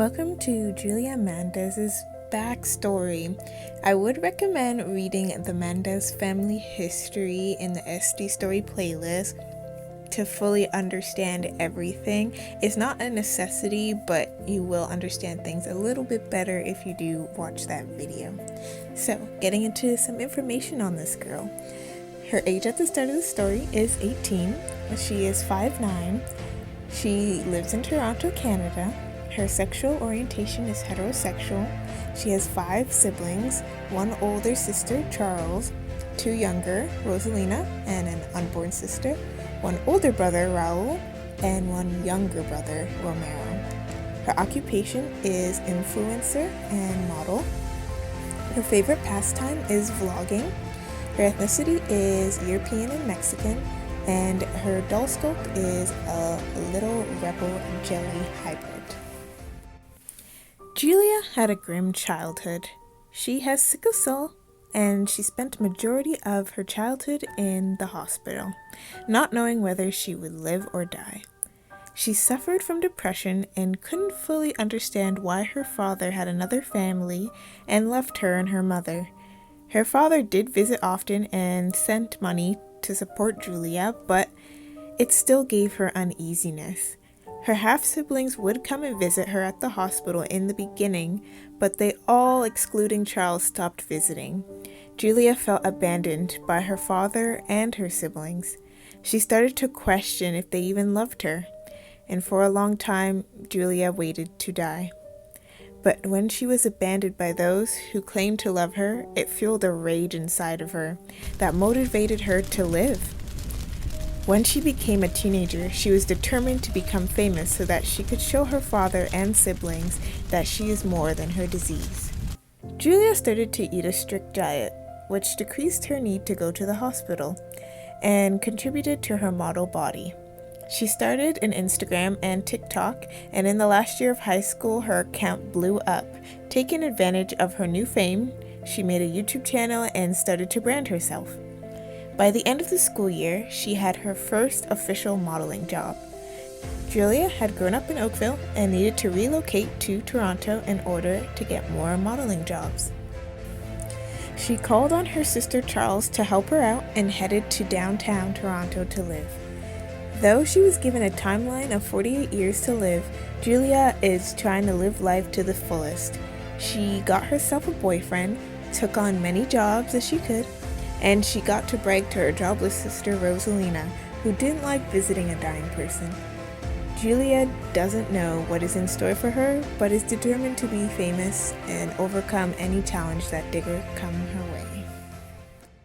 Welcome to Julia Mandez's backstory. I would recommend reading the Mandez family history in the SD Story playlist to fully understand everything. It's not a necessity, but you will understand things a little bit better if you do watch that video. So, getting into some information on this girl. Her age at the start of the story is 18. She is 5'9". She lives in Toronto, Canada. Her sexual orientation is heterosexual. She has 5 siblings, 1 older sister, Charles, 2 younger, Rosalina, and an unborn sister, 1 older brother, Raul, and 1 younger brother, Romero. Her occupation is influencer and model. Her favorite pastime is vlogging. Her ethnicity is European and Mexican, and her doll sculpt is a little rebel jelly hybrid. Julia had a grim childhood. She has sickle cell, and she spent majority of her childhood in the hospital, not knowing whether she would live or die. She suffered from depression and couldn't fully understand why her father had another family and left her and her mother. Her father did visit often and sent money to support Julia, but it still gave her uneasiness. Her half-siblings would come and visit her at the hospital in the beginning, but they all, excluding Charles, stopped visiting. Julia felt abandoned by her father and her siblings. She started to question if they even loved her, and for a long time, Julia waited to die. But when she was abandoned by those who claimed to love her, it fueled a rage inside of her that motivated her to live. When she became a teenager, she was determined to become famous so that she could show her father and siblings that she is more than her disease. Julia started to eat a strict diet, which decreased her need to go to the hospital and contributed to her model body. She started an Instagram and TikTok, and in the last year of high school, her account blew up. Taking advantage of her new fame, she made a YouTube channel and started to brand herself. By the end of the school year, she had her first official modeling job. Julia had grown up in Oakville and needed to relocate to Toronto in order to get more modeling jobs. She called on her sister Charles to help her out and headed to downtown Toronto to live. Though she was given a timeline of 48 years to live, Julia is trying to live life to the fullest. She got herself a boyfriend, took on many jobs as she could, and she got to brag to her jobless sister Rosalina, who didn't like visiting a dying person. Julia doesn't know what is in store for her, but is determined to be famous and overcome any challenge that did come her way.